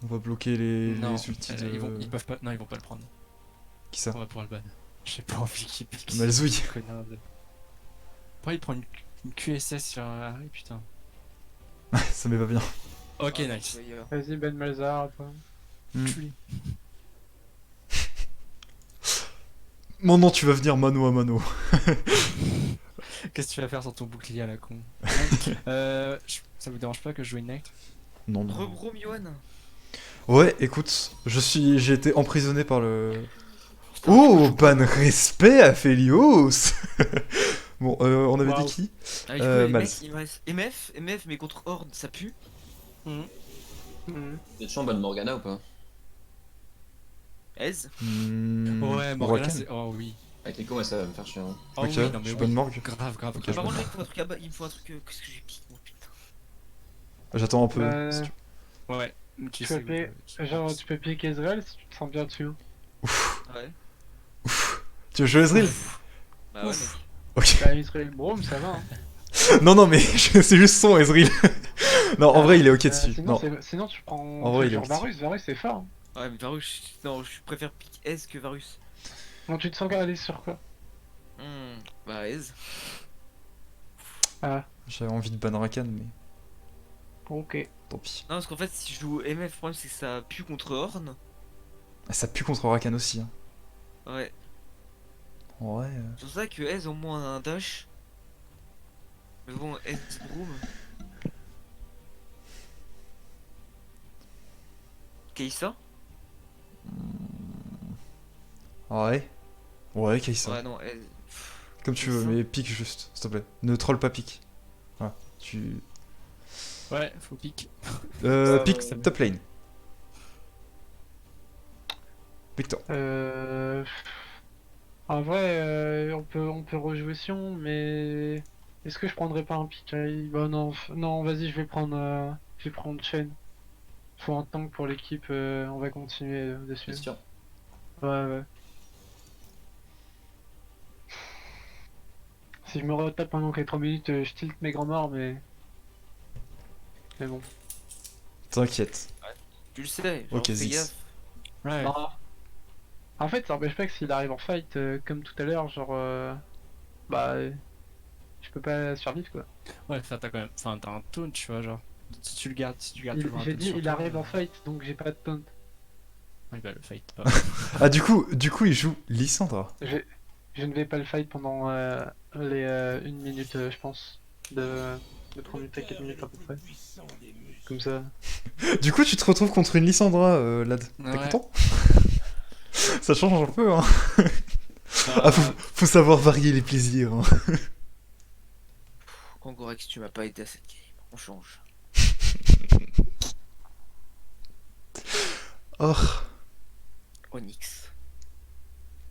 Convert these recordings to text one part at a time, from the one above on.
On va bloquer Non, les ultis de... ils peuvent pas. Non, ils vont pas le prendre. Qui ça? On va pouvoir le ban. J'ai pas envie qu'il pique. Malzouille. Connard de. Pourquoi il prend une QSS sur Harry, putain. Ça m'est pas bien. Ok, Ah, nice. Vas-y, Ben Malzahar, toi. Hmm. Culé. Maintenant tu vas venir mano à mano. Qu'est-ce que tu vas faire sur ton bouclier à la con? Ça vous dérange pas que je joue une night? Non, non. Rebroum, Yohan. Ouais, écoute, j'ai été emprisonné par le... Oh, ban respect à Felios. Bon, on avait dit Waouh. qui? Ah, du coup, les Mals. mecs, il me reste MF, mais contre Horde, ça pue. Mhm. Vous êtes chaud en bonne Morgana ou pas? Ez. Ouais, Morgana, Rakan. c'est. Oh oui. Avec les cons, ouais, ça va me faire chier. Hein. Oh Ok, oui, non je mais suis oui. bonne morgue. Grave, grave, Ok, grave. je Par contre, vois. là, il me faut un truc à bas. Il me faut un truc. Qu'est-ce que j'ai piqué? Oh putain. J'attends un peu. Bah, si tu- Ouais, tu Tu sais. peux piquer, genre, tu peux piquer Ezreal si tu te sens bien dessus. Ouais. Tu veux jouer Ezreal? Bah ouais, mec. Ok. Bah, Ezreal Braum, ça va. Hein. Non, non, mais c'est juste son Ezreal. Non, en vrai, il est ok dessus. Sinon, Non. sinon, tu prends. En vrai, il est genre ok. Varus, Varus, c'est fort. Hein. Ouais, mais Varus. Non, je préfère pique Ez que Varus. Non, tu te sens aller sur quoi? Bah, Ez. Ah, J'avais envie de ban Rakan, mais ok. tant pis. Non, parce qu'en fait, si je joue MF, le problème c'est que ça pue contre Horn. Ah, ça pue contre Rakan aussi. Hein. Ouais. En vrai. C'est pour ça que Ez au moins a un dash. Mais bon, Ez Broom. Keissa? Ouais. Ouais, Kai'Sa. Ouais, non, Ez. Comme tu veux, Kai'Sa. mais pique juste, s'il te plaît. Ne troll pas pique. Voilà. Tu. Ouais, faut pique. Pique ça me- top lane. Victor. En vrai, on peut rejouer Sion, mais est-ce que je prendrais pas un pick? Bah non, non, vas-y, je vais prendre Shen. Faut un tank pour l'équipe, on va continuer dessus. C'est sûr. Ouais, ouais. Si je me retape pendant les 3 minutes, je tilt mes grands morts, mais bon. T'inquiète. Tu le sais, genre, Ok, fais Ziggs. gaffe. Ouais. Non. En fait, ça empêche pas que s'il arrive en fight, comme tout à l'heure, genre, bah, je peux pas survivre quoi. Ouais, enfin, t'as quand même. Enfin, t'as un taunt, tu vois, genre. Si tu gardes toujours un J'ai taunt dit, sur il toi, arrive en fight, donc j'ai pas de taunt. Oui, bah, le fight, pas. Ah, du coup, il joue Lissandra. Je ne vais pas le fight pendant les 1 minute, je pense. De 3 minutes à 4 minutes à peu près. Comme ça. Du coup, tu te retrouves contre une Lissandra, Lad. T'es Ouais. content? Ça change un peu, hein. Ah, faut savoir varier les plaisirs. Hein. Kangorax, tu m'as pas aidé à cette game. On change. Oh, Onyx.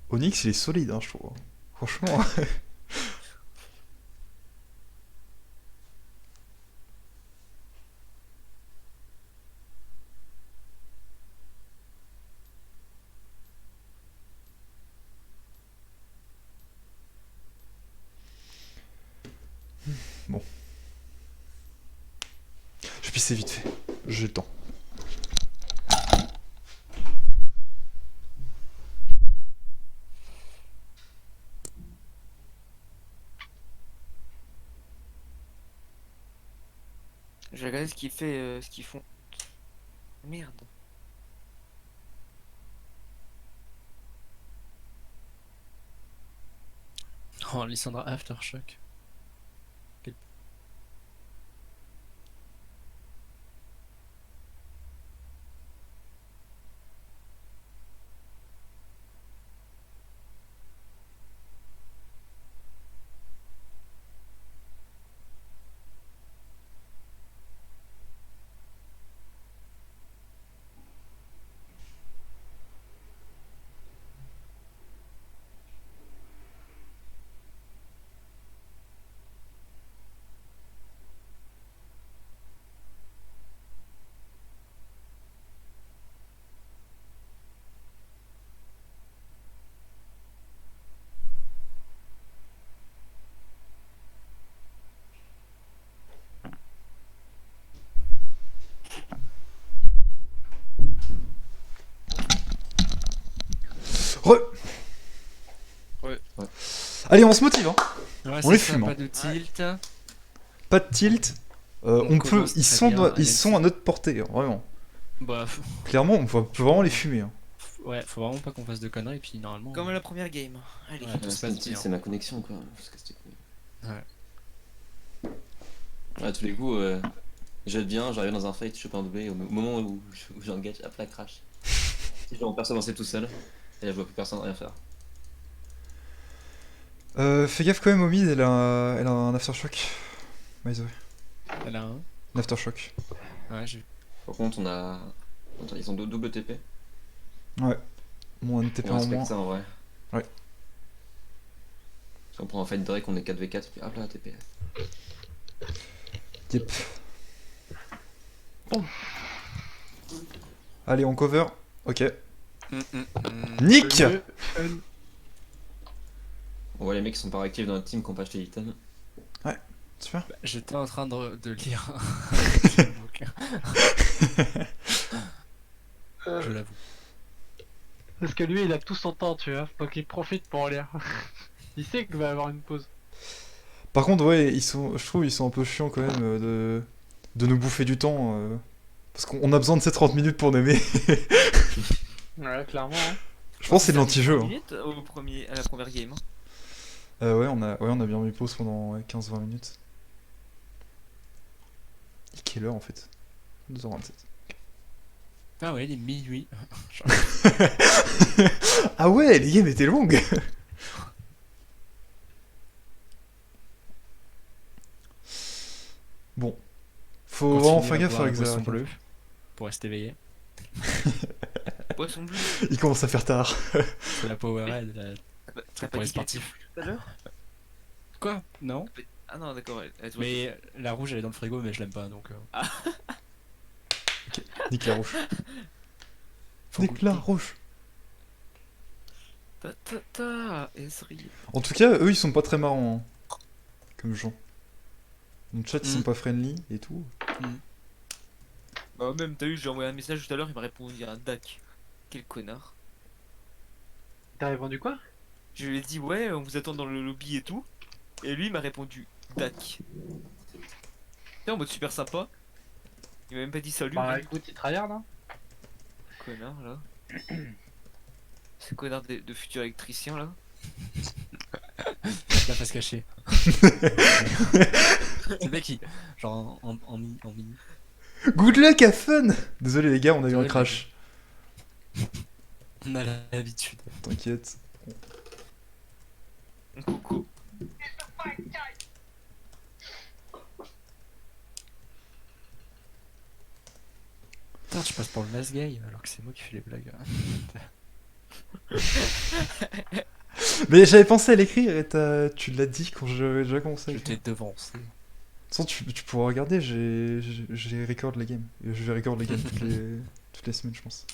Onyx, il est solide, hein, je trouve. Franchement. Bon. Je vais pisser vite fait. J'ai le temps. Je vais regarder ce qu'il fait, ce qu'ils font. Merde. Oh, Lissandra Aftershock. Re. Ouais. Allez, on se motive, hein. Ouais, On les c'est ça, fume, hein. Pas de tilt. Pas de tilt. On peut. commence Ils très sont, bien, ils sont à notre portée, hein, vraiment. Bah, Clairement, on peut vraiment les fumer. Hein. ouais, faut vraiment pas qu'on fasse de conneries, puis normalement. Comme à la première game. Allez. Ouais. Ouais, tout se c'est passe bien. c'est ma connexion quoi. Je casse les couilles. Ouais. Ouais, à tous les coups, j'aide bien, j'arrive dans un fight, je chope un doublé, au moment où j'engage, hop là, crash. Si je perso avancer tout seul, et là je vois plus personne rien faire. Fais gaffe quand même, au mid, elle a un aftershock. By the way. Elle a un. Un aftershock. Ouais, j'ai. Par contre, on a. Attends, ils ont double TP. Ouais. Bon, un TP On en respecte moins. ça en vrai. Ouais. Si on prend un fight Drake, on est 4v4, puis hop là, TP. Yep. Allez, on cover. Ok. Nick. On voit les mecs qui sont pas réactifs dans notre team qui ont pas acheté l'item. Super. J'étais en train de lire un bouquin. Je l'avoue. Parce que lui, il a tout son temps, tu vois. Donc il profite pour lire. Il sait qu'il va avoir une pause. Par contre, ouais, je trouve ils sont un peu chiants quand même de nous bouffer du temps. Parce qu'on a besoin de ces 30 minutes pour nommer. Ouais, clairement. Hein. Je pense que c'est de l'anti-jeu. Hein. Minutes à la première game. Hein. Ouais, on a bien mis pause pendant 15-20 minutes. Et quelle heure en fait 2h27. Ah ouais, il est minuit. Ah ouais, les games étaient longues. Bon. Faut vraiment faire gaffe avec ça. bleu pour rester éveillé. Poisson bleu. Il commence à faire tard. C'est la Powerade, la... T'as pour pas les dit qu'elle était sportifs. tout à l'heure. Quoi? Non. Ah non, d'accord. Mais la rouge elle est dans le frigo, mais je l'aime pas donc. Nique la rouge. Faut Nique la goûter. rouge. Ezri. En tout cas, eux ils sont pas très marrants. Hein. Comme gens. Dans le chat ils sont Mm. pas friendly et tout. Bah, même, t'as vu, j'ai envoyé un message tout à l'heure, il m'a répondu un DAC. Quel connard. T'as répondu quoi? Je lui ai dit, ouais, on vous attend dans le lobby et tout. Et lui, il m'a répondu DAC. T'es en mode super sympa. Il m'a même pas dit salut. Bah rien. écoute, il tryhard hein. Connard là. Ce connard de futur électricien là. La face cachée. C'est le mec qui. Genre en mini. Good luck, have fun. Désolé les gars, on a eu un Désolé, crash. On a l'habitude. T'inquiète. Coucou. Putain, tu passes pour le nice guy alors que c'est moi qui fais les blagues. Mais j'avais pensé à l'écrire et tu l'as dit quand j'ai déjà commencé à Je écrire. t'ai devancé. De toute façon, tu pourras regarder, j'ai record les games. Et je vais record les games toutes les semaines, je pense.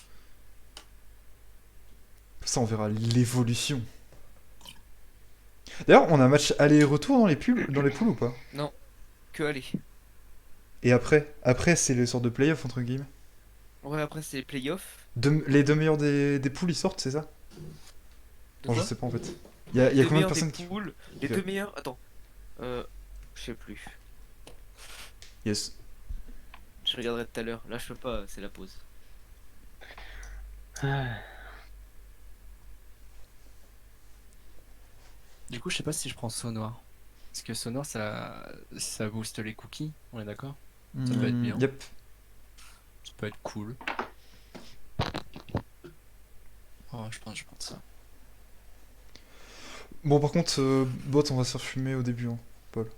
Comme ça, on verra l'évolution. D'ailleurs, on a un match aller-retour dans les poules ou pas? Que aller. Et après c'est les sortes de playoffs, entre guillemets. Ouais, après c'est les playoffs. Les deux meilleurs des poules, ils sortent, c'est ça? Non, je sais pas en fait. Il y a Les combien de meilleurs des personnes qui... poules, les Ok. deux meilleurs. Attends. Je sais plus. Yes. Je regarderai tout à l'heure. Là, je peux pas, c'est la pause. Du coup, je sais pas si je prends Sonnoir. Parce que Sonnoir ça booste les cookies, on est d'accord? Ça peut être bien. Yep. Ça peut être cool. Oh, je pense ça. Bon, par contre, bot, on va se faire fumer au début, hein, Paul.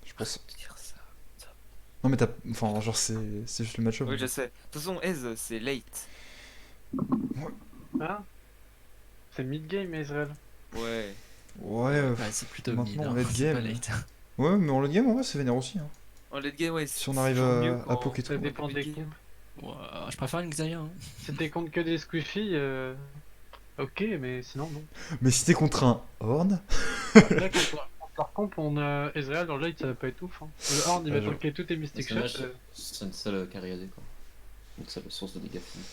Je pense. Te dire ça. Non, mais t'as. Enfin, genre, c'est juste le match-up. Oui, je sais. De toute façon, Ez, c'est late. Hein? C'est mid-game, Ezreal. Ouais. Ouais, C'est plutôt maintenant, mid, late c'est pas game. late. ouais, mais en late game, en vrai, c'est vénère aussi. Hein. En late game, ouais. Si on arrive à poke et Ça tout. dépend des mid game. comptes. Ouais, je préfère une Xayah. Hein. Si t'es contre que des squishy, ok, mais sinon non. Mais si t'es contre un Horn. Là, contre leur comp, on a Ezreal dans le late, ça va pas être ouf. Hein. Le Horn, il va Ouais, tanker tous tes Mystic C'est Shots. c'est une seule carry AD quoi. Une seule source de dégâts finis.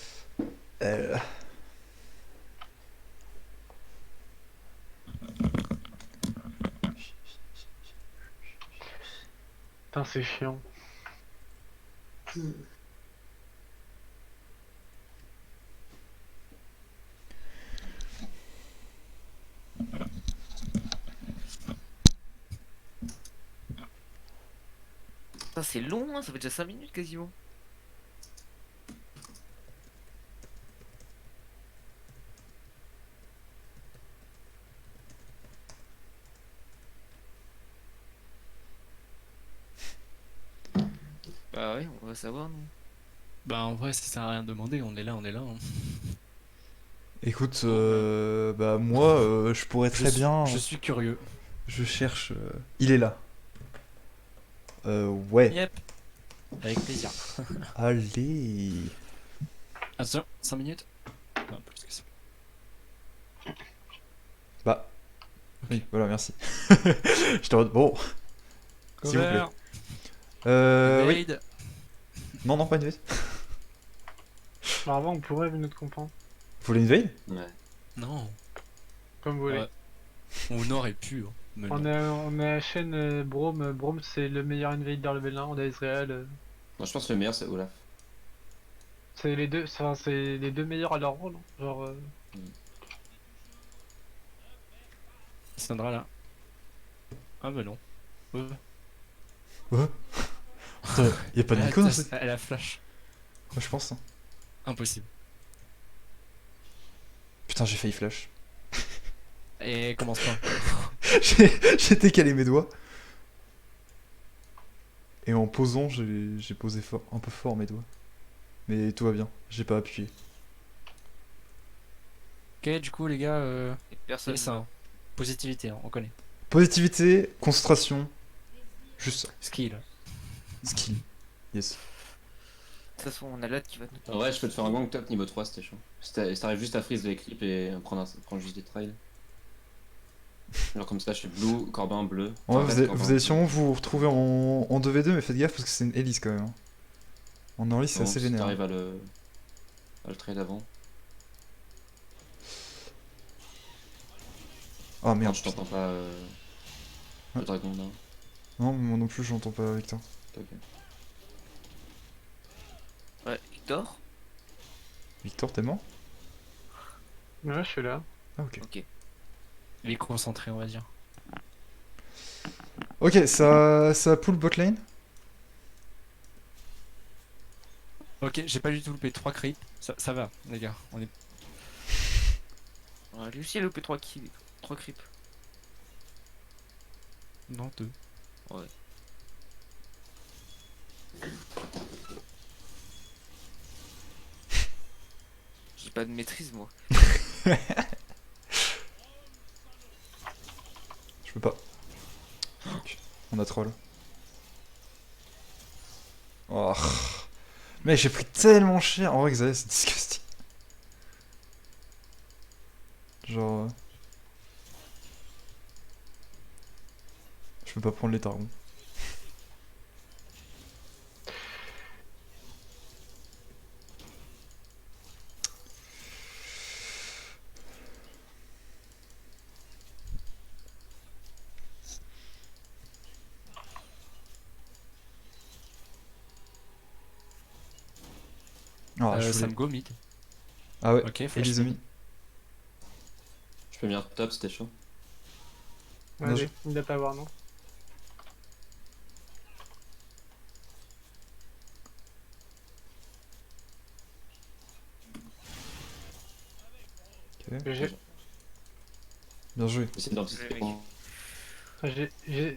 Putain, c'est chiant. Putain, c'est long, hein, ça fait déjà 5 minutes quasiment. Bah ouais, on va savoir, non? Bah en vrai ça sert à rien de demander, on est là, hein. Écoute, bah moi, je pourrais très bien. Je suis curieux. Je cherche. Il est là. Ouais. Yep. Avec plaisir. Allez. Attention, 5 minutes. Non, plus que ça. Bah. Oui, voilà, merci. Je te bon. S'il vous plaît. Oui. Invade. Non, non, pas une invade. Bah, avant, on pourrait venir notre comprendre. Vous voulez une invade? Ouais. Non. Comme vous voulez. Ouais. On aurait pu. Hein, mais On non. a, on a la chaîne Brome. Brome, c'est le meilleur invader level 1. On a Israël. Moi, je pense que le meilleur, c'est Olaf. C'est les deux, enfin, c'est les deux meilleurs à leur rôle. Hein. Genre, Sandra là. Ah bah non. Ouais. Y'a pas d'icône en fait. Elle a flash. Moi, je pense. Hein. Impossible. Putain, j'ai failli flash. Et commence pas. J'ai décalé mes doigts. Et en posant, j'ai posé fort, un peu fort mes doigts. Mais tout va bien, j'ai pas appuyé. Ok, du coup les gars, Et personne. c'est ça. Hein. Positivité, hein, on connaît. Positivité, concentration. Juste ça. Skill. Skill. Yes. De toute façon, on a l'autre qui va nous. En vrai, je peux te faire un gang top niveau 3, c'était chaud. Si t'arrives juste à freeze les clips et prendre juste des trails. Genre comme ça, je fais blue, corbin, bleu. En vrai, Enfin, vous, corbin, vous allez bleu. sûrement vous retrouver en 2v2, mais faites gaffe parce que c'est une hélice quand même. Hein. En early, c'est Bon, assez si vénère. t'arrives à le trade avant. Ah Non, merde. je t'entends pas. Le dragon là. Non, moi non plus, j'entends pas Victor. Ok. Ouais, Victor. Victor, t'es mort? ouais, je suis là. Ah, ok. Ok. Il est concentré, on va dire. Ok, ça pull bot lane. Ok, j'ai pas du tout loupé 3 creeps. Ça va, les gars. On est... On a réussi à loper 3 kills. 3 creeps. Non, 2. Ouais. J'ai pas de maîtrise, moi. Je peux pas. Ok, on a troll. Oh. Mec, j'ai pris tellement cher. En vrai, Xayah, c'est disgusting. Genre. Je peux pas prendre les tarons. Ah, je voulais- Sam go mid. Ah ouais, Ok, flash Elise mid. Mi. Je peux venir top, c'était chaud. Bien Allez, joué. il doit pas avoir, non? Ok, J'ai- bien joué. J'essaie d'anticiper.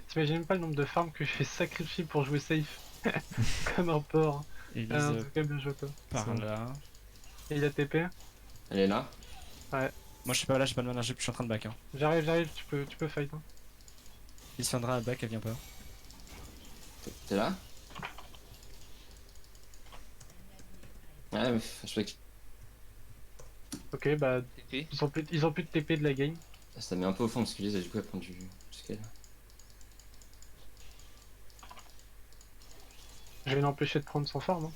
T'imagines même pas le nombre de farms que je fais sacrifier pour jouer safe. Comme un porc. Elise Ah, en tout cas, bien joué toi. par ça va. là. Et il a TP. Elle est là. Moi je suis pas là, j'ai pas de mana, je suis en train de back. Hein. J'arrive, tu peux fight. Hein. Il se viendra à back, elle vient pas. T'es là? Ouais, mais je fais que Ok, bah, TP. ils ont plus de TP de la game. ça met un peu au fond parce que Lise, du coup, elle prend du scale. Je vais l'empêcher de prendre son farm. Hein.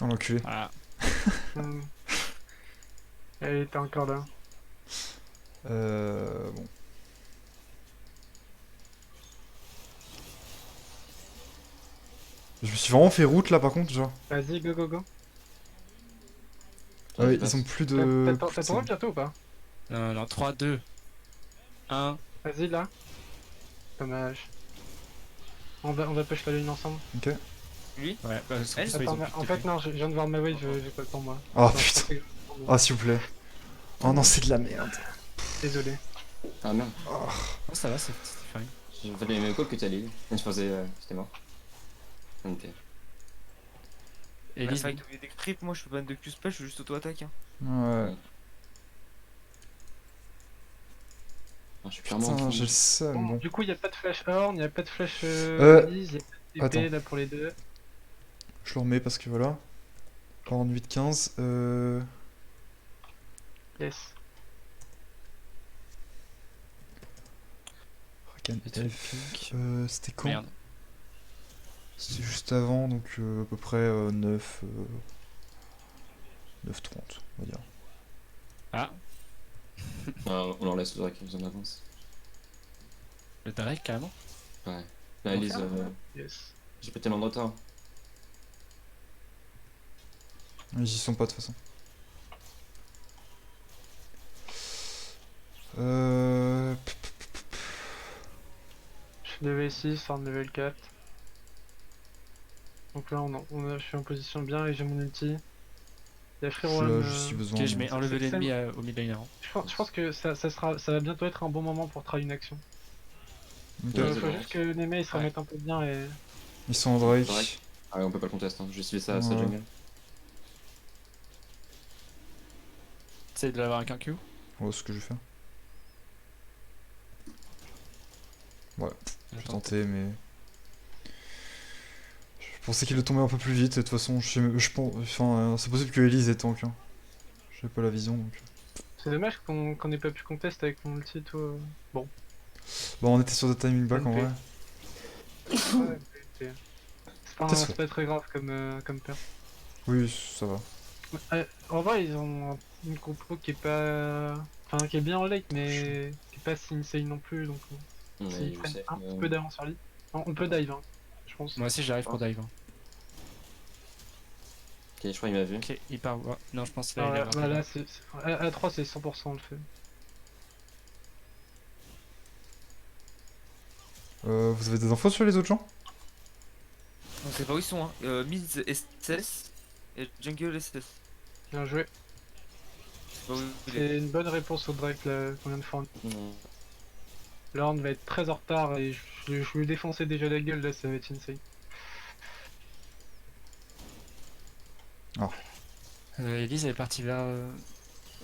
Oh l'enculé. Voilà. Elle était encore là. Bon. Je me suis vraiment fait route là par contre, genre. Vas-y, go go go. Ouais, passe. ils ont plus de. T'as ton rôle bientôt ou pas? Non, non, 3, 2, 1. Vas-y là. Dommage. On va push la lune ensemble. Ok. Lui Ouais, bah, parce que Elle ça, ils Attends, ont mais plus en de fait TP. non, je viens de voir ma wave, j'ai pas le temps moi. Oh Attends, je putain. pensais que j'avais le temps, Ah s'il vous plaît. Oh non, c'est de la merde. Désolé. Ah merde. Oh, ça va, c'est fine. J'ai fait les mêmes calls que t'allais. Je pensais c'était mort. Ok. Et La Elise, fight au lieu des creeps, moi je peux ban de Q-spell, je suis juste auto-attaque. Hein. Ouais. Ah, je suis clairement en Putain, fond. j'ai le seum. Bon, Bon. du coup, il n'y a pas de flash Horn, il n'y a pas de flash Elise, il n'y a pas de TP attends. là pour les deux. Je le remets parce que voilà. En 8-15. Yes. Rakan Et tu le F. pink. C'était quand? Merde. C'était juste avant, donc à peu près 9. 9-30, on va dire. Ah, On leur laisse le Drake, ils en avance. le Drake carrément. Ouais. Là, Elise, Yes. j'ai pas tellement de retard. Ils y sont pas de toute façon. Je suis level 6, Horn level 4. Donc là, je suis en position bien et j'ai mon ulti. Il y a Free Roam, Je suis besoin. Ok, je mets un level c'est ennemi au mid laner. je pense que ça va bientôt être un bon moment pour try une action. Ok. Ouais, Il c'est faut bon. juste que Neme il se Ouais. remette un peu bien et... Ils sont en Drake. Drake. Ah ouais, on peut pas le contester, hein. Je vais suivre ça à sa Ouais. jungle. T'essayes de l'avoir avec un Q. Oh, ce que je vais faire. Ouais, j'ai Attends. tenté, mais. Je pensais qu'il le tombait un peu plus vite, et de toute façon, je pense. Enfin, c'est possible que Elise est tank. Hein. J'ai pas la vision donc. C'est dommage qu'on ait pas pu contest avec mon ulti et tout. Bon. Bon, on était sur des timing back en MP. vrai. Ouais, c'est C'est c'est pas très grave comme perte. Oui, ça va. En vrai, ils ont une compo qui est pas... Enfin, qui est bien en late, mais qui est pas si insane non plus, donc Ouais, s'ils je prennent sais, un petit peu d'avance sur lui. Non, on peut dive, hein, je pense. Moi aussi j'arrive pour dive. Hein. Ok, je crois qu'il m'a vu. Ok, il part. Ouais. Non, je pense que là Ah, il a ouais, grappé. là, à 3, c'est 100% on le fait. Vous avez des infos sur les autres gens? On sait pas où ils sont. Hein. Mid SS et Jungle SS. Bien joué. Je sais pas où il est. C'est une bonne réponse au Drake là, qu'on vient de faire. Non. Lorne va être très en retard et je lui défoncer déjà la gueule là, ça va être insane. Elise elle est partie vers.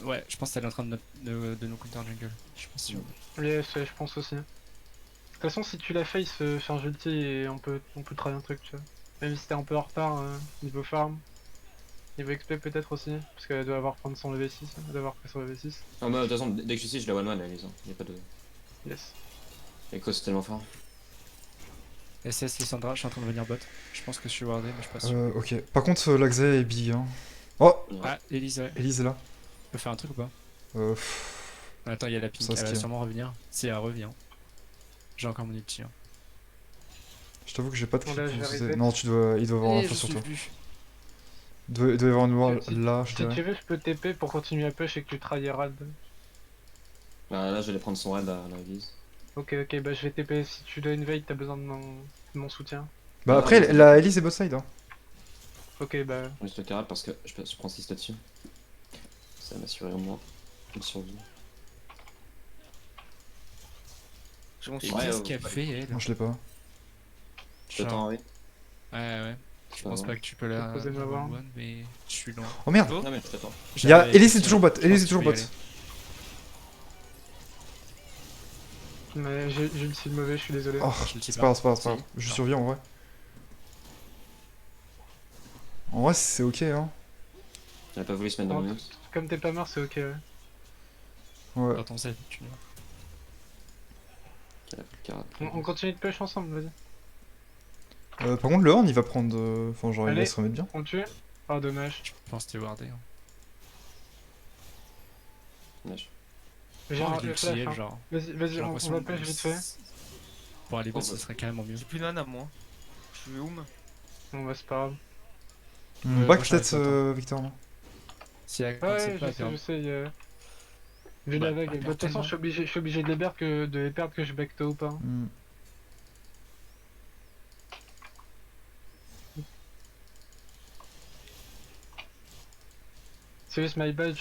Ouais, je pense qu'elle est en train de nous counter jungle. Je suis pas sûr. Yes, je pense aussi. De toute façon, si tu la face, charge ulti et on peut travailler un truc, tu vois. Même si t'es un peu en retard niveau farm. Niveau XP peut-être aussi, parce qu'elle doit avoir prendre son level 6, elle doit avoir pris son level 6. Ah, bah, de toute façon, dès que je suis ici, je la one-one, Elise. Y'a pas de. Yes. Echo, c'est tellement fort. SS Lissandra, je suis en train de venir bot. Je pense que je suis wardé, mais je suis pas sûr. Ok. Par contre, l'Axe est big. Hein. Oh, Ah, Elise, ouais. Elise est là. Tu peux faire un truc ou pas? Pff, Attends, il y a la pink, Ça, elle va skill. sûrement revenir. Si elle revient. J'ai encore mon ulti. Hein. je t'avoue que j'ai pas de Bon, clip là, je pour vais vous aider. reset. Non, il doit avoir Eh, l'info je sur suis toi. plus. Il doit y avoir une ward Si- là, je Si dirais. tu veux, je peux TP pour continuer à push et que tu try Herald. Bah, là, je vais aller prendre son raid à l'Elise. Ok, bah je vais TP. Si tu dois invade, t'as besoin de mon soutien. Bah Ah, après, mais- la Elise est bot side. Hein. Ok, bah. Juste le carré parce que je prends 6 là-dessus. Ça m'assurer au moins une survie. J'ai mon Et Et soutien. ouais, qu'est-ce qu'elle fait, elle? Non, je l'ai pas. Je t'attends, oui. Ouais, ouais. Je pense pas que tu peux la. Poser ma la ward. one, mais je suis loin. Oh merde. Oh. Non, mais je t'attends. Il y a J'avais- Elise est toujours bot. je pense Elise est que toujours tu peux bot. y aller. Mais j'ai le style mauvais, je suis désolé. Oh, Je le tire c'est pas. pas grave, c'est pas grave, c'est pas Si. grave. Je Non. survis en vrai. En vrai, c'est ok, hein. Elle a pas voulu se mettre dans le Non, mix. Comme t'es pas mort, c'est ok. Ouais. Ouais. Dans ton set, tu vois. Elle a pris le carré. On continue de push ensemble, vas-y. Par contre, le horn, il va prendre. Enfin, genre, il Allez. va se remettre bien. On le tue. Ah, dommage. Je pense que t'es wardé. Hein. Dommage. J'ai Oh, un il est flash, utile, hein. genre. Vas-y, J'ai on l'impression va que pêche vite fait. pour aller Bon, bot, ce bah. serait carrément mieux. J'ai plus de mana moi. Je suis où Bon, bah, c'est pas grave. Back moi, peut-être, j'arrive pas, Victor, non? Si elle Ouais, c'est je pas à sais, perdre. je sais. Vu Bah, la vague. bah, Bah, de toute façon, tellement. je suis obligé de les perdre que je back toi ou pas. Hmm. C'est juste my bad,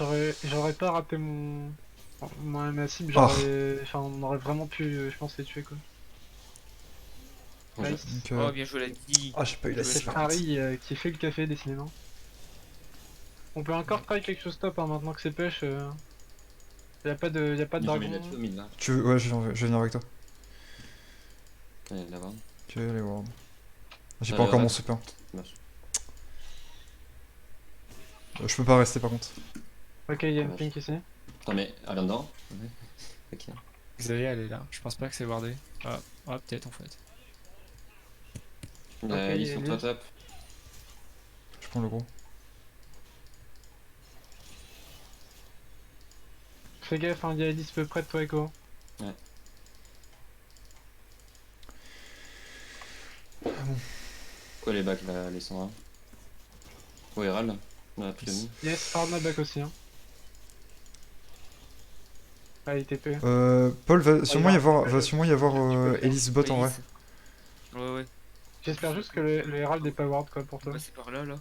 j'aurais pas raté ma cible, Ah. enfin, on aurait vraiment pu, je pense, les tuer quoi. Bon, Nice. Donc, Oh, bien joué la dit. Ah, j'ai pas eu la C'est C'est cible. par contre. Harry qui fait le café décidément. On peut encore try quelque chose top hein, maintenant que c'est pêche. Y a pas de J'ai dragon. mis là-dessus au mid là. Tu veux... Ouais, je vais venir avec toi. Allez, là-bas. Ok, les wards. J'ai Ça pas va, encore va. mon super. Dommage. Je peux pas rester par contre. Ok, y a une Dommage. pink ici. Attends, mais elle vient dedans. Ouais. Ok. Xavier, elle est là. Je pense pas que c'est wardé. Ah, peut-être en fait. Ils sont Elise. top. Je prends le gros. Fais gaffe, hein, y a Elise peu près de toi, Echo. Quoi les bacs là, les 120? Ouais, Herald. On a pris le mid. Yes, hard my back aussi. Hein. Ah, il TP. Paul, va sûrement y avoir, va va sûrement y avoir Elise bot en vrai. Ouais, ouais. J'espère juste que le Herald est pas ward quoi pour toi. Ouais, c'est par là, là.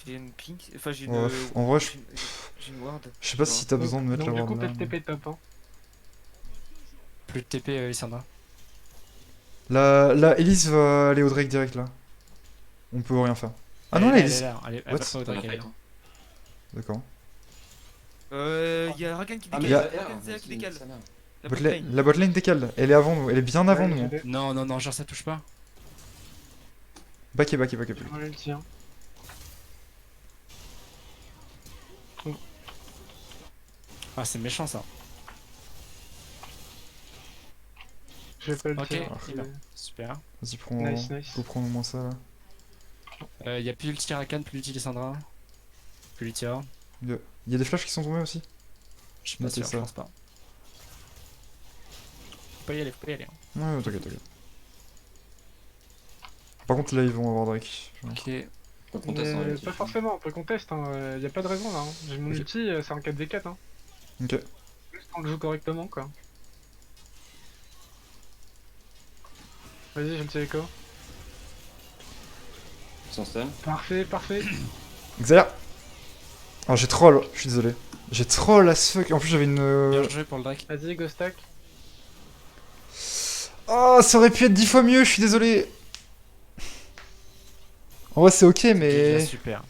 J'ai une pink. Enfin, j'ai une. Ouais, en vrai, j'ai une ward. Je sais pas si t'as besoin de mettre Donc la du coup, ward là. peut TP top. Hein. Plus de TP, Lissandra. La Elise va aller au Drake direct là. On peut rien faire. Ah non, la Elle est Elise. là, elle What va pas au On a Drake, elle est fight, là. hein. D'accord. Y'a Rakan qui Ah, décale. mais Rakan Zera qui décale. La Bot bot lane- lane. la botlane décale. Elle est avant nous. Elle est bien avant nous. Hein. Non, non, non, genre ça touche pas. Back et back. On l'ulti, hein. Ah, c'est méchant ça. Je vais pas le Ok, tirer. il meurt. Super. Vas-y, prends. Nice, nice. Faut prendre au moins ça là. Y'a plus l'ulti Rakan, plus l'ulti Lissandra. Plus l'ulti Or. Il y a des flashs qui sont tombés aussi. Je suis pas Notez sûr, ça. je pense pas. Faut pas y aller, hein. Ouais, t'inquiète. Par contre, là, ils vont avoir Drake. Ok. On conteste en Pas forcément, on peut conteste, hein. Y a pas de raison là. Hein. J'ai mon Ok. ulti, c'est un 4v4. Hein. Ok. Juste qu'on le joue correctement quoi. Vas-y, je le tire Echo. Sans stun. Parfait, parfait. Xavier. Oh, j'ai troll. Je suis désolé. J'ai troll as fuck. En plus, j'avais une. Bien joué pour le Drake. Vas-y, go stack. Oh, ça aurait pu être 10 fois mieux. Je suis désolé. En vrai, c'est ok, mais. Ok, super.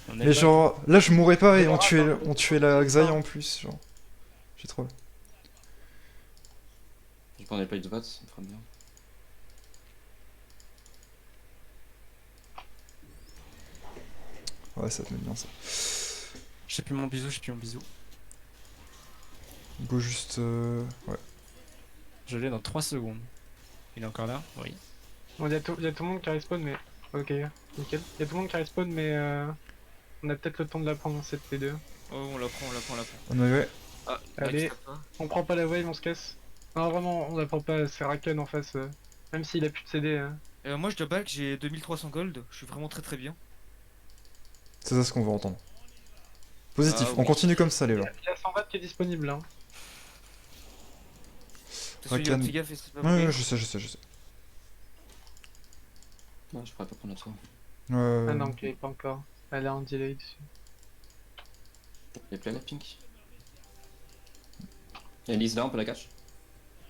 On est Mais pas- genre, là, je mourrais pas et on tuait la Xayah en plus. Genre. J'ai troll. Je prends des plates de bot, ça me fera bien. Ouais, ça te met bien ça. Je sais plus mon bisou. Go juste. Ouais. Je l'ai dans 3 secondes. Il est encore là? Oui. Bon, y a tout le monde qui respawn, mais. Ok, nickel. Y a tout le monde qui respawn, mais. On a peut-être le temps de la prendre, cette T2. Oh, on la prend. On avait. Ah, Allez. Max, t'as pas. On prend pas la wave, on se casse. Non, vraiment, on la prend pas, c'est Rakan en face. Même s'il a plus de CD. Moi, je dois back, j'ai 2300 gold. Je suis vraiment très bien. C'est ça ce qu'on veut entendre. Positif. Ah, On oui. continue comme ça, les Il gens. y a 100 watts qui est disponible. Hein. Attention, Rakan. fais gaffe, c'est pas Ouais, vrai. je sais. Non, je pourrais pas prendre la tour. Ah non, ok, pas encore. Elle est en delay dessus. Il y a Planet Pink. Il y a Elise là, on peut la catch.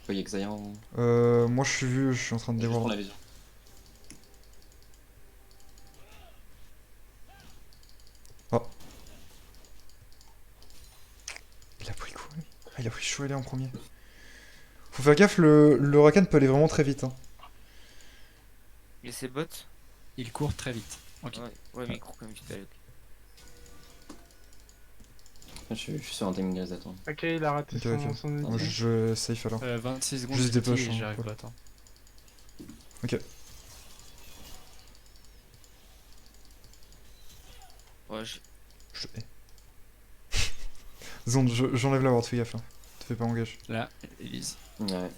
Il y a Xayah en. Moi, je suis en train de Je prends dévoir. la vision. Il a pris quoi, lui? Ah, il a pris Chouelé en premier. Faut faire gaffe, le Rakan peut aller vraiment très vite. Hein. Et ses bots. Il court très vite. Ok. Ouais, mais il court comme vite. Allez. Je suis sur un timing gaz d'attendre. Ok, il a raté Ok, son, ok. son Moi, ulti. je safe alors. 26 secondes. Juste des d'ulti push, et hein, j'arrive ouais. pas, attends. Ouais, Je hais. Zond, j'enlève la ward, fais gaffe là. Te fais pas engage. Là, Elise. Ouais.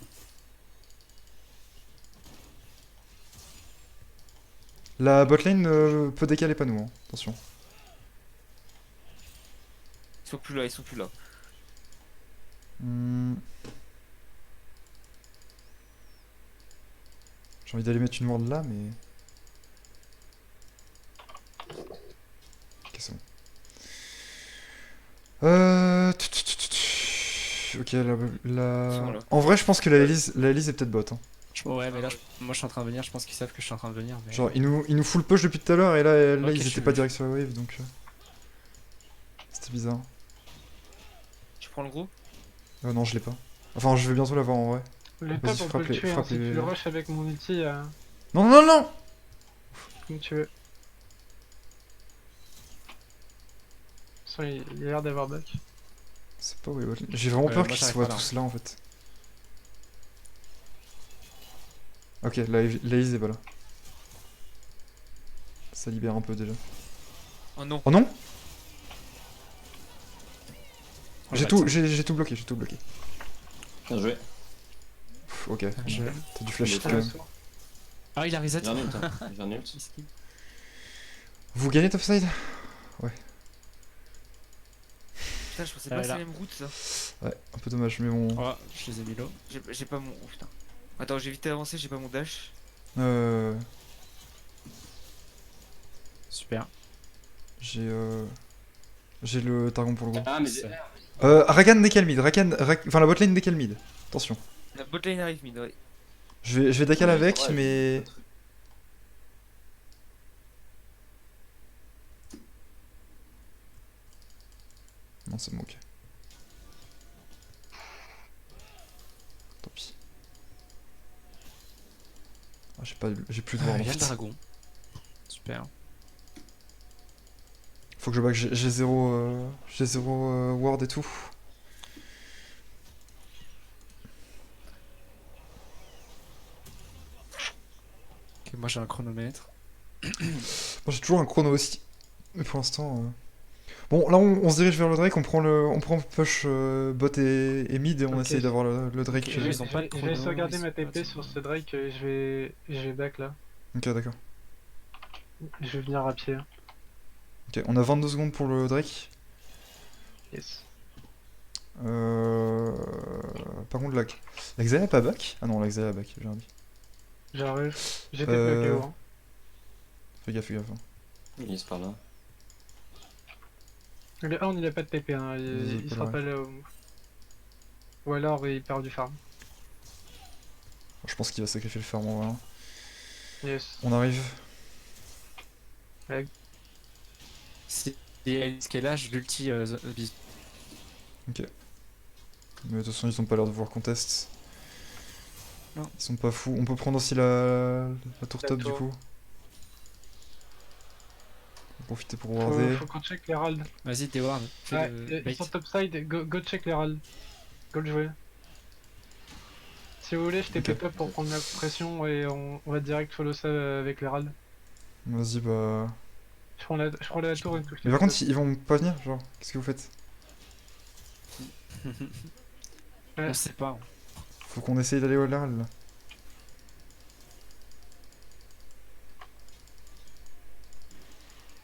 La botlane peut décaler pas nous, hein. Attention. Ils sont plus là, ils sont plus là. Hmm. J'ai envie d'aller mettre une ward là, mais... Ok, c'est bon. Ok, Ils sont là. En vrai, je pense que la Elise est peut-être bot. Hein. Ouais, mais là, moi je suis en train de venir, je pense qu'ils savent que je suis en train de venir. Mais... Genre, ils nous full push depuis tout à l'heure, et là Ok, ils je étaient suis- pas direct sur la wave, donc... C'était bizarre. Tu prends le gros? Non, je l'ai pas. Enfin, je vais bientôt l'avoir en vrai. Le Vas-y, top, on peut frappe le les- tuer, hein, frappe si les- tu le rush avec mon ulti, Non, non, non! comme tu veux. De toute façon, il a l'air d'avoir back. C'est pas où est botlane. J'ai vraiment peur moi, qu'ils j'arrive soient pas là. tous là en fait. Ok, la Elise est pas là. Ça libère un peu déjà. Oh non. Oh non! Oh, J'ai bah, tout, tiens. j'ai tout bloqué, j'ai tout bloqué. Bien joué. Pff, ok, Je- t'as du flash Il est hit quand très même. Ah, il a reset. J'ai un ult, hein. J'ai un ult. Vous gagnez topside? Putain, je pensais Ah, pas que là. c'est la même route ça. Ouais, un peu dommage, mais bon. Oh, je les ai mis low. J'ai pas mon. Oh putain. Attends, j'ai vite avancé, j'ai pas mon dash. Super. J'ai le Targon pour le gros. Ah, mais C'est- Rakan décale mid, enfin la botlane décale mid. Attention. La botlane arrive mid, ouais. Je vais décale Ouais, avec, ouais, mais... Non, c'est bon, ok. Tant pis. Ah, j'ai plus de ward en Il y a le fait. dragon. Super. Faut que je back, j'ai zéro ward et tout. Ok, moi j'ai un chronomètre. Moi j'ai toujours un chrono aussi. Mais pour l'instant... Bon, là on se dirige vers le Drake, on prend push bot et mid et on Ok. essaye d'avoir le Drake. Ok, ils ont pas de Je vais chrono, sauvegarder ils ma sont pas TP de- sur ce Drake, je vais back là. Ok, d'accord. Je vais venir à pied. Ok, on a 22 secondes pour le Drake. Yes. Par contre, la Xayah a pas back? Ah non, la Xayah a back, j'ai rien dit. J'arrive. J'étais Euh, bloqué haut. Hein. Fais gaffe, fais gaffe. Hein. Il est par là. Le 1 il a pas de TP, hein. Ils ont Il pas sera le pas là au move. Ou alors il perd du farm. Je pense qu'il va sacrifier le farm en vrai. Hein. Yes. On arrive. Si Alice qui est là, je l'ulti bise. Mais de toute façon, ils ont pas l'air de vouloir contest. Non. Ils sont pas fous. On peut prendre aussi la tour La top du tour. coup. On va profiter pour Faut, warder. faut qu'on check l'Herald. Vas-y, Deward, fais Ouais, le ils bait. sont topside, go check l'Herald. Go le jouer. Si vous voulez, je TP Ok. top pour prendre la pression et on va direct follow ça avec l'Herald. Vas-y, bah. Je prends la tour et tout. Mais par contre, ils vont pas venir, genre, qu'est-ce que vous faites? On sait pas. Faut qu'on essaye d'aller au Herald là.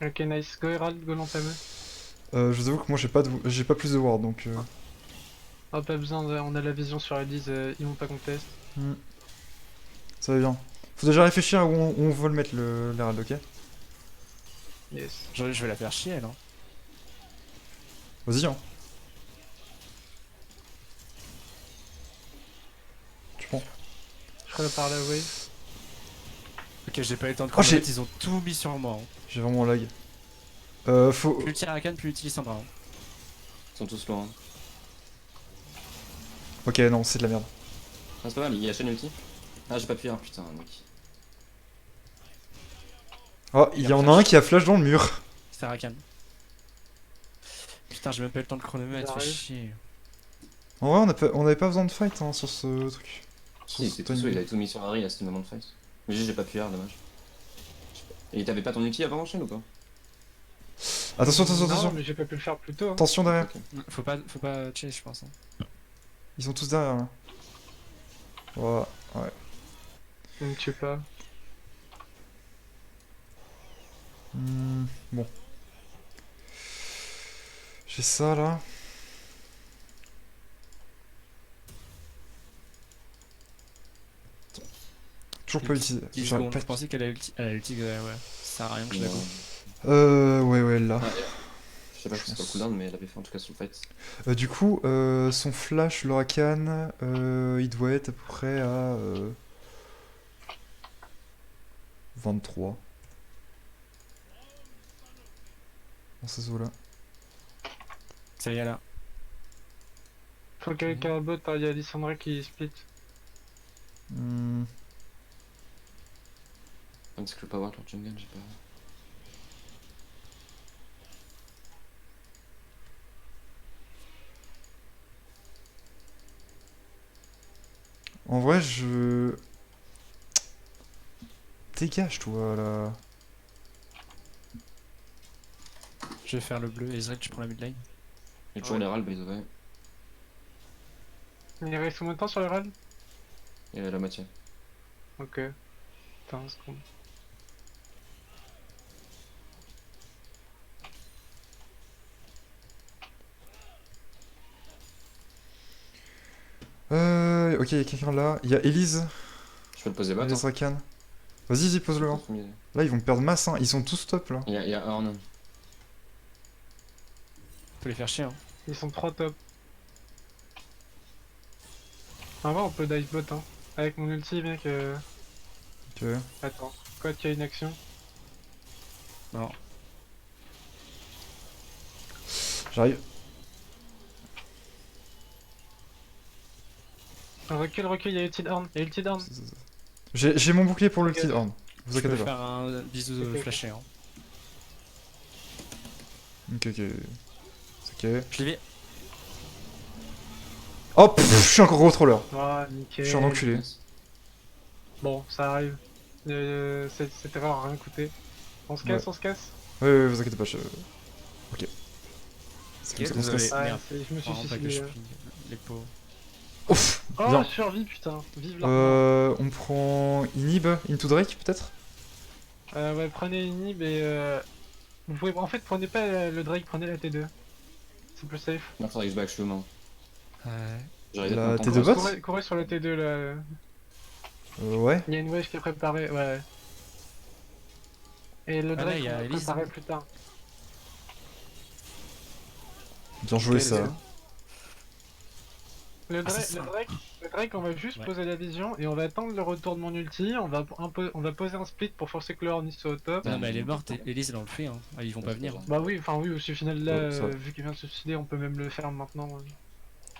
Ok, nice. Go Herald, go l'entamer. Je vous avoue que moi j'ai pas plus de ward donc. Oh, pas besoin, on a la vision sur Elise, ils vont pas contest. Ça va bien. Faut déjà réfléchir à où on veut le mettre l'Herald, ok? Yes. Je vais la faire chier, elle. Hein. Vas-y, hein. Tu prends. Je prépare la wave. Ok, j'ai pas eu le temps de Oh, j'ai- chronomètre, ils ont tout mis sur moi. Hein. J'ai vraiment lag. Faut. Plus ulti Rakan, plus ulti Sandra. Hein. Ils sont tous loin. Ok, non, c'est de la merde. Ah, c'est pas mal, il y a chaîne ulti. Ah, j'ai pas pu, hein, putain, mec. Oh, il y en a un qui a flash dans le mur. C'était Rakan. Putain, j'ai même pas eu le temps de chronomètre, fait J'arrive. chier. En vrai, on avait pas besoin de fight hein, sur ce truc. Sur Si, il ce était tout timing. seul, il avait tout mis sur Harry, là, c'était le moment de fight. Mais j'ai pas pu, dommage. Et t'avais pas ton ulti avant enchaîne ou pas? Attention, attention, Non, attention. mais j'ai pas pu le faire plus tôt. Hein. Attention derrière. Faut pas chase, je pense. Hein. Ils sont tous derrière là. Voilà. Ouais. Ne me tue pas. Bon. J'ai ça là. Toujours pas utilisé. 10 J'aurais secondes. pas- Je pensais qu'elle a ulti, ouais. Ça sert à rien que je la coupe. Ouais, là. Je sais pas si c'est pas le cooldown, mais elle avait fait en tout cas sur le fight. Du coup, son flash, l'Huracan, il doit être à peu près à 23. Dans ces eaux-là. Ça y est là. Faut quelqu'un bot, il y a Lissandra qui split. Hmm. Est-ce que je peux pas avoir leur jungle, j'ai pas. En vrai, je... Dégage, toi, là. Je vais faire le bleu. Ezreal, tu prends la mid lane. Il y a toujours les râles, by the way. Il reste combien de temps sur le run? Et la moitié. Ok. Attends une seconde. Ok, il y a quelqu'un là. Il y a Elise. Je peux le poser bas, Elise Rakan. Vas-y, pose-le. Hein. Là, ils vont perdre masse, hein. Ils sont tous top, là. Il y a Horn. Faut les faire chier. Hein. Ils sont 3 top. En vrai, on peut dive bot, hein. Avec mon ulti, mec. Ok. Attends. Quoi qu'il y a une action? Non. J'arrive. Recule, il y a ulti d'Horn. Il y a ulti d'Horn. J'ai mon bouclier pour l'ulti Horn. Vous Je peux inquiétez pas. faire un bisou Ok, ok. flashé. Hein. Ok. C'est ok. Je l'ai vu. Oh, pff, je suis encore gros troller. Ah, nickel. Je suis un enculé. Bon, ça arrive. Cette erreur a rien coûté. On se casse, on se casse. Ouais, vous inquiétez pas. Ok. C'est comme Ok, ça qu'on se désolé. casse. Ouais, Merde. je me suis Vraiment pas que je suicidé. plie les pots. Ouf. Oh, Bien. survie, putain. Vive l'argent. On prend Inhib, Into Drake peut-être. Ouais, prenez Inhib et vous pouvez... En fait, prenez pas le Drake, prenez la T2. C'est plus safe. Là, faudrait que je back je main. Ouais. J'arrive La à T2 temps. bot Courez sur la T2 là. Ouais. Il y a une wave qui est préparée, ouais. Et le Ah, là, Drake, il y a on va Elise. préparer plus tard. Bien joué ça. Le Ah, c'est Drake, ça. on va juste Ouais. poser la vision et on va attendre le retour de mon ulti. On va poser un split pour forcer que le Horn soit au top. Non, mais elle est morte. Elise, elle en le fait. Hein. Ah, ils vont pas venir. Hein. Bah oui, enfin oui, aussi au final là, Ouais, ça va. vu qu'il vient de se suicider, on peut même le faire maintenant.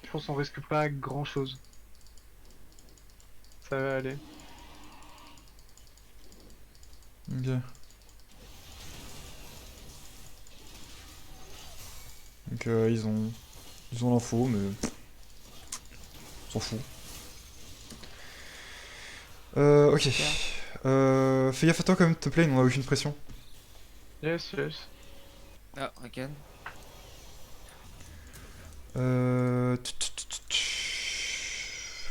Je pense qu'on risque pas grand chose. Ça va aller. Ok. Donc ils ont l'info, mais on s'en fout. Ok. Fais gaffe à toi quand même, te plaît, on a aucune pression. Yes. Ah, Rakan.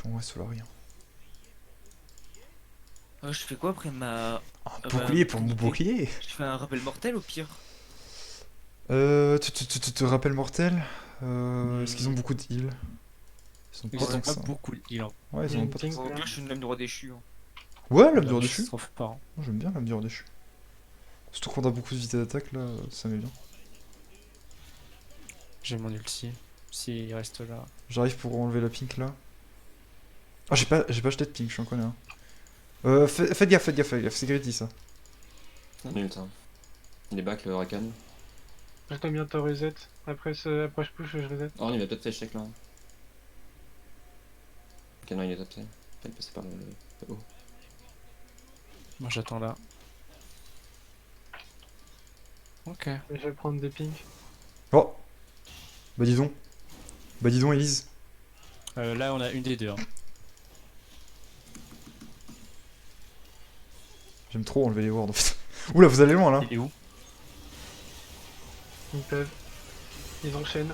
On reste là rien. Je fais quoi après ma. Un bah, bouclier pour mon nickel. bouclier. Je fais un rappel mortel au pire. Tu te rappelles mortel Est-ce qu'ils ont beaucoup de heal? Ils sont Ils pas ont tant que pas ça. beaucoup. Il en. Ouais, ils en ont pas tant que ça. Au pire, je suis une lame droit déchu. Hein. Ouais, l'âme dure dessus. Se trouve pas. Hein. Moi j'aime bien l'âme dure déchu. Surtout quand on a beaucoup de vitesse d'attaque là, ça m'est bien. J'ai mon ulti. S'il reste là. J'arrive pour enlever la pink là. Ah, j'ai pas acheté de pink, je suis un connard. Faites gaffe, c'est greedy ça. On est ultra. Il est back le Rakan. J'attends bientôt reset. Après je push, je reset. Horn il a peut-être fait check là. Ok, non, il est top side. Il est passé par le haut. Moi, j'attends là. Ok. Je vais prendre des pings. Oh Bah dis donc. Elise. Là, on a une des deux. Hein. J'aime trop enlever les wards en fait. Oula, vous allez loin là. Il est où? Ils peuvent. Ils enchaînent.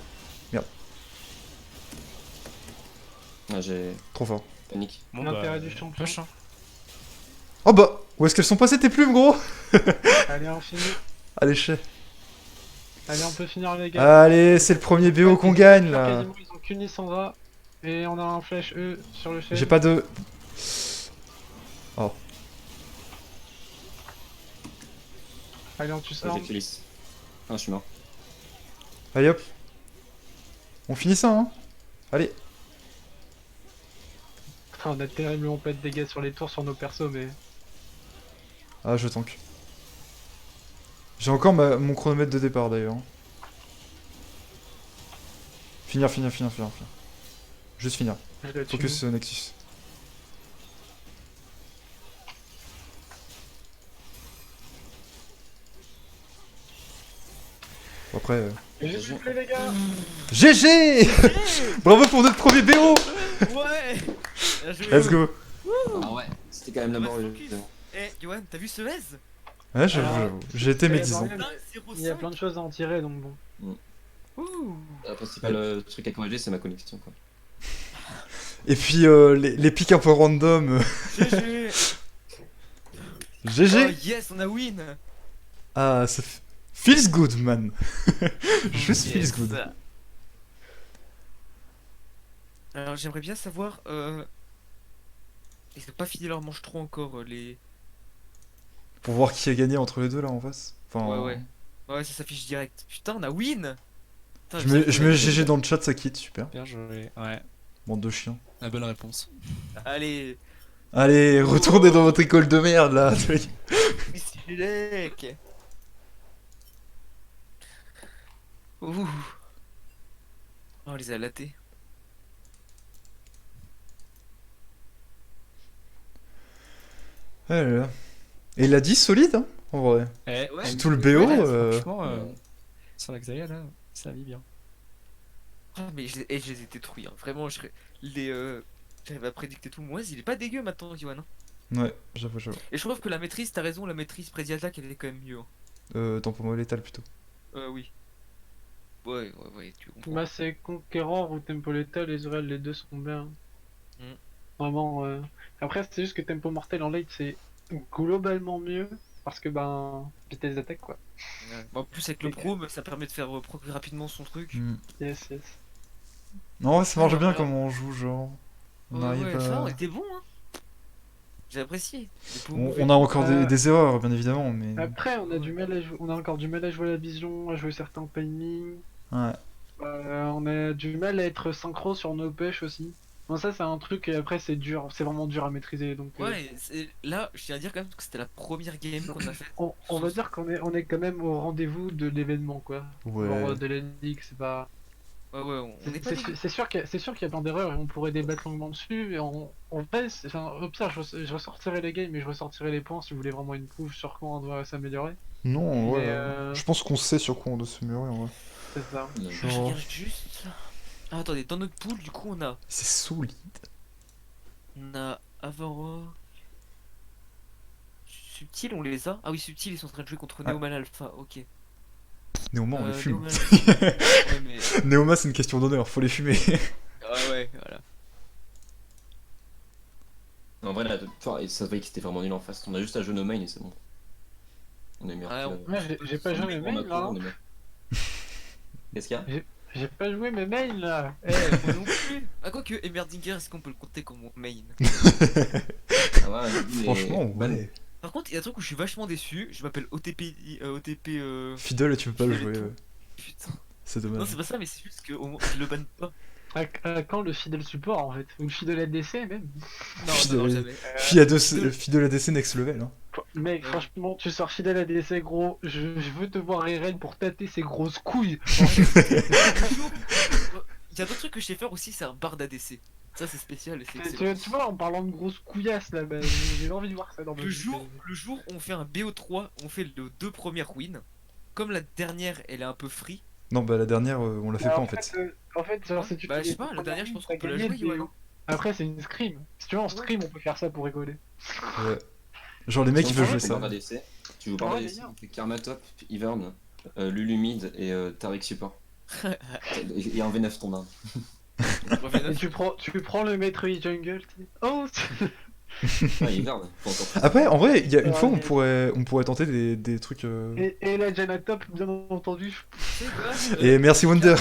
Ah, j'ai Trop fort. panique. Bon, L'intérêt du champion. push, hein. Oh bah, où est-ce qu'elles sont passées tes plumes, gros? Allez, on finit. Allez, chais. Allez, on peut finir les gars. Allez, c'est le premier BO qu'on gagne, là. Quasiment, ils ont qu'une Lissandra. Et on a un flash E sur le chef. J'ai pas de... Allez, on tue ça. J'ai Félice. Ah, je suis mort. Allez, hop. On finit ça, hein. Allez. On a terriblement pas de dégâts sur les tours sur nos persos, mais. Ah, je tank. J'ai encore mon chronomètre de départ, d'ailleurs. Finir. Juste finir. Je la tue. Focus Nexus. Bon, après... J'ai soufflé, les gars. GG. Bravo pour notre premier BO. Ouais. Bien joué. Let's go. Ah ouais, c'était quand même On va se laborieux. focus. Eh, Johan, t'as vu ce aise Ouais, j'avoue. Alors, J'ai été il y a médisant. pas- 0,5. Il y a plein de choses à en tirer, donc bon. Ouh. Le principal truc à corriger, c'est ma connexion, quoi. Et puis les pics un peu random. GG. GG. Oh yes, on a win. Ah, ça feels good, man. Juste feels Yes. good. Alors j'aimerais bien savoir, ils ont pas fini leur manche trop encore, les... Pour voir qui a gagné entre les deux là en face. Enfin, Ouais. Ouais, ça s'affiche direct. Putain, on a win. Putain, Je mets GG dans le chat, ça quitte, super. Bien joué. Ouais, Bande de chiens. la bonne réponse. Allez, Allez, retournez dans votre école de merde là. Missilek. Ouh. Oh, on les a latés. Ouais, là. Et il a dit solide, hein, en vrai. Eh, Ouais, C'est tout le BO. Franchement, sur la Xayah, là, ça vit bien. Ah, mais je les ai détruits, hein. Vraiment, j'arrive à prédicter tout. Moi, il est pas dégueu maintenant, Johan, hein. Ouais, j'avoue. Et je trouve que la maîtrise, t'as raison, la maîtrise prédi-attaque, elle est quand même mieux, hein. Tempo létal plutôt. Oui. Ouais, tu comprends. Bah, c'est Conqueror ou Tempo Lethal, les Aurel, les deux sont bien. Mm. Vraiment. Après, c'est juste que Tempo Mortel en late, c'est globalement mieux. Parce que, ben, vitesse d'attaque, quoi. Ouais. Bon, en plus, avec le Prome, ça permet de faire proc rapidement son truc. Hmm. Yes. Non, ça marche Alors, bien alors. comment on joue, genre. On Ouais, arrive ouais, à... ça, on était bon, hein. J'ai apprécié. Les pauvres On, mauvais. on a encore Euh, des erreurs, bien évidemment, mais... Après, on a du mal à jouer, on a encore du mal à jouer la vision, à jouer certains timings. Ouais. On a du mal à être synchro sur nos push aussi. Bon, ça, c'est un truc, et après, c'est dur, c'est vraiment dur à maîtriser. Donc, Ouais, là, je tiens à dire quand même que c'était la première game qu'on a faite. on va dire qu'on est quand même au rendez-vous de l'événement, quoi. Ouais. Genre, de la ligue, c'est pas. Ouais, on est pas dégueu. C'est sûr qu'il y a plein d'erreurs et on pourrait débattre longuement dessus. Et en vrai, au pire, je ressortirai les games, mais je ressortirai les points si vous voulez vraiment une proof sur quoi on doit s'améliorer. Non, ouais. Mais, Je pense qu'on sait sur quoi on doit se mûrir, en vrai. C'est ça. Je regarde juste. Ah, attendez, dans notre pool, du coup, C'est solide. on a Avarok. Subtil, on les a. Ah oui, Subtil, ils sont en train de jouer contre Ouais. Neoman Alpha, ok. Néoma, on les fume. Neoman Alpha. Ouais, mais. Néoma, c'est une question d'honneur, faut les fumer. Ah ouais, voilà. En vrai, là, ça se voyait que c'était vraiment nul en face. On a juste à jouer nos mains et c'est bon. On est meilleur. Ah, que- Ouais, j'ai pas joué mes On a mails trop, là. on est meilleur. Qu'est-ce qu'il y a J'ai pas joué mes mails là. Eh, moi non plus. Ah, quoi que Emerdinger, est-ce qu'on peut le compter comme mon main? Ah ouais, mais- Franchement, Ban. ouais. Par contre, il y a un truc où je suis vachement déçu. Je m'appelle OTP. Fidèle, tu peux pas le Fidèle et jouer, tout. ouais. Putain. C'est Non, dommage. c'est pas ça, mais c'est juste que au moins, je le banne pas. À quand le fidèle support en fait? Ou le fidèle ADC même? Non, Fidèle. non, jamais. Fidèle ADC next level, hein. Mec, Ouais. franchement, tu sors fidèle ADC gros, je veux te voir RL pour tâter ces grosses couilles. Il y a d'autres trucs que je sais faire aussi, c'est un bar d'ADC. Ça, c'est spécial et c'est tu, excellent. tu vois, en parlant de grosses couillasses là, bah, j'ai envie de voir ça dans Le jour où on fait un BO3, on fait les deux premières wins. Comme la dernière, elle est un peu free. Non, bah la dernière, on l'a fait pas en fait. En fait, genre, si tu Bah, fais je sais pas, les la dernière, je pense qu'on t'as peut la gagné jouer, le Yoann. BO. Après, c'est une scrim. Si tu veux, en stream, on peut faire ça pour rigoler. Ouais. Genre les mecs, ils veulent jouer Tu ça. joues par ADC. Tu joues par Ouais, ADC. d'ailleurs. Tu fais Karma top, Ivern. Lulumid et Tariq Support. Et un V9 ton barde. Et tu prends le maître jungle. Oh Ouais, il est garde. Faut encore plus. Après, en vrai, il y a une Ouais, fois, mais- on pourrait tenter des trucs. et la Janna top, bien entendu. Tu sais quoi Et merci Wonder.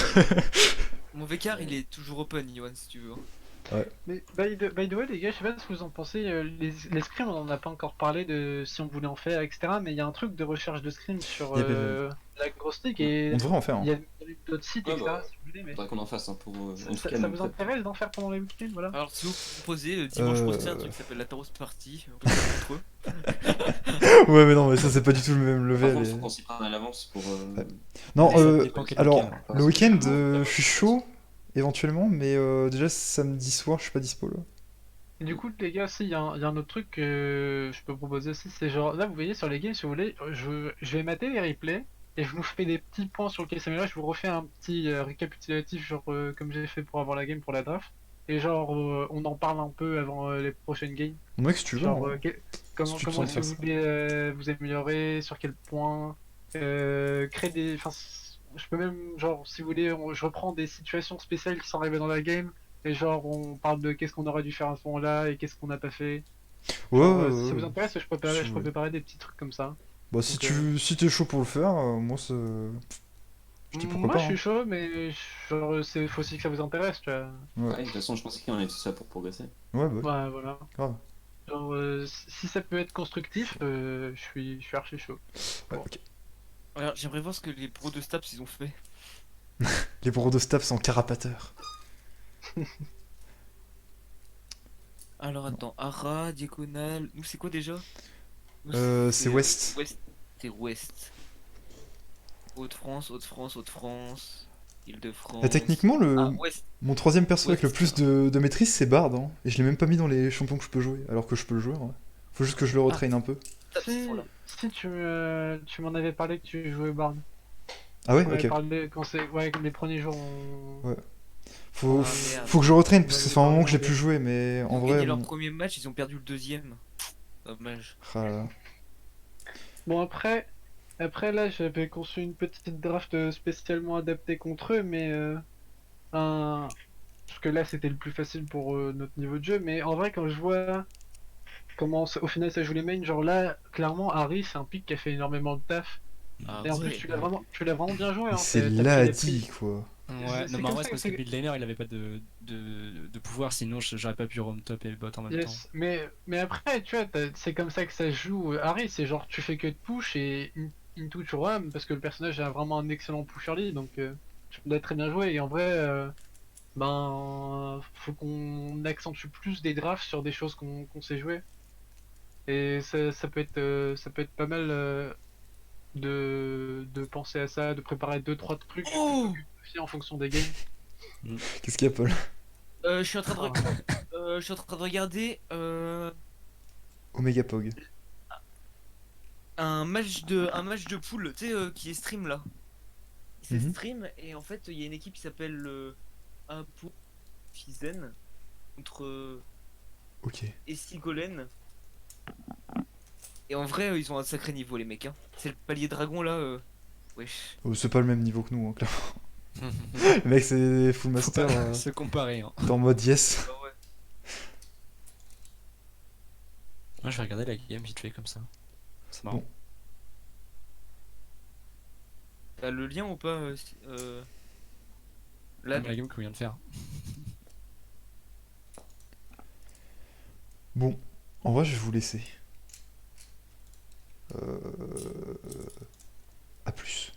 Mon Vécar, il est toujours open, Yohan, si tu veux. Mais by the way, les gars, je sais pas ce que vous en pensez. Les scrims, on en a pas encore parlé de si on voulait en faire, etc. Mais il y a un truc de recherche de scrims sur Y avait- la grosse ligue et On devrait en faire. il y Hein. a d'autres sites, Ouais, etc. bah, si vous voulez. Mais Faudrait qu'on en fasse un pour. En tout ça, cas, ça nous, vous intéresse d'en faire pendant les week-ends, voilà. Alors, si vous proposez, dimanche Euh, prochain, un truc qui s'appelle la Taros Party, on peut faire contre eux. Ouais, mais non, mais ça c'est pas du tout le même Par level. contre, et- faut qu'on s'y prenne à l'avance pour. Ouais. Non, Mais ça dépend quel alors week-end. le week-end, je suis chaud éventuellement, mais déjà samedi soir, je suis pas dispo là. Et du coup, les gars, si, il y a un autre truc que je peux proposer aussi, c'est genre, là, vous voyez sur les games, si vous voulez, je vais mater les replays, et je vous fais des petits points sur le case là, je vous refais un petit récapitulatif, genre, comme j'ai fait pour avoir la game pour la draft, et genre, on en parle un peu avant les prochaines games, Mec, si tu veux. genre, hein. comment, Si tu te comment sens est-ce que de vous faire voulez vous améliorer, sur quel point, créer des, enfin, je peux même, genre, si vous voulez, je reprends des situations spéciales qui sont arrivées dans la game, et genre, on parle de qu'est-ce qu'on aurait dû faire à ce moment-là et qu'est-ce qu'on n'a pas fait. Ouais, Genre, ouais, si ça ouais. vous intéresse, Si je vous peux voulez. préparer des petits trucs comme ça. Bah, si Donc, si t'es chaud pour le faire, moi c'est. Je dis pourquoi moi, pas. je suis Hein. chaud, mais genre, faut aussi que ça vous intéresse, tu vois. Ouais, Ouais, de toute façon, je pense qu'on est tous là pour progresser. ouais, bah, Ouais, voilà. grave. Genre, si ça peut être constructif, je suis archi chaud. Ouais, ok. Alors, j'aimerais voir ce que les pros de Staps ils ont fait. Les bourreaux de staff sont carapateurs. Alors, attends, Ara, Diagonal. Nous, c'est quoi déjà? Nous, C'est West. West. C'est Ouest. Haute-France, Haute-France, Haute-France. Île-de-France. Et techniquement, Ah, Ouest. mon troisième perso avec le West. plus de maîtrise, c'est Bard. Hein. Et je l'ai même pas mis dans les champions que je peux jouer, alors que je peux le jouer. Ouais. Faut juste que je le retrain un peu. Staps, ils Si, sont là. si tu m'en avais parlé que tu jouais Barn. Ah ouais, On avait ok. parlé quand c'est, ouais, les premiers jours. Ouais. Faut, Ah, merde. faut que je retraîne parce que ça fait un moment que je l'ai Ouais. plus joué, mais Ils en ont vrai. gagné leur bon- premier match, ils ont perdu le deuxième. Dommage. Ah là là. Bon après là j'avais conçu une petite draft spécialement adaptée contre eux, mais parce que là c'était le plus facile pour notre niveau de jeu, mais en vrai quand je vois comment au final ça joue les mains, genre là clairement Harry c'est un pick qui a fait énormément de taf, Ah, et en ouais. plus tu l'as vraiment bien joué, hein, C'est t'as là pris les dit prix. quoi. Ouais, C'est non, mais en comme vrai, ça c'est parce que que Build Liner il avait pas de pouvoir, sinon j'aurais pas pu roam top et bot en même temps. Yes, mais après, tu vois, c'est comme ça que ça se joue. Harry, c'est genre tu fais que de push et into tu roam parce que le personnage a vraiment un excellent push early, donc tu peux très bien jouer. Et en vrai, ben, faut qu'on accentue plus des drafts sur des choses qu'on sait jouer. Et ça peut être pas mal de penser à ça, de préparer deux trois trucs Oh aussi en fonction des games. Qu'est-ce qu'il y a, Paul? Je suis en train de, je suis en train de regarder Omega Pog. un match de poule, tu sais, qui est stream là. C'est Mhm. stream et en fait il y a une équipe qui s'appelle Apo Fizen contre Ok. Essigolen. Et en vrai ils ont un sacré niveau les mecs hein. C'est le palier dragon là. Wesh. Oh, c'est pas le même niveau que nous, hein, clairement. Le mec, c'est full Faut master. pas se comparer. Hein. T'es en mode yes. Ah ouais. Moi je vais regarder la game vite fait comme ça. C'est marrant. Bon. T'as le lien ou pas là Comme la game qu'on vient de faire. Bon, en vrai, je vais vous laisser. À plus.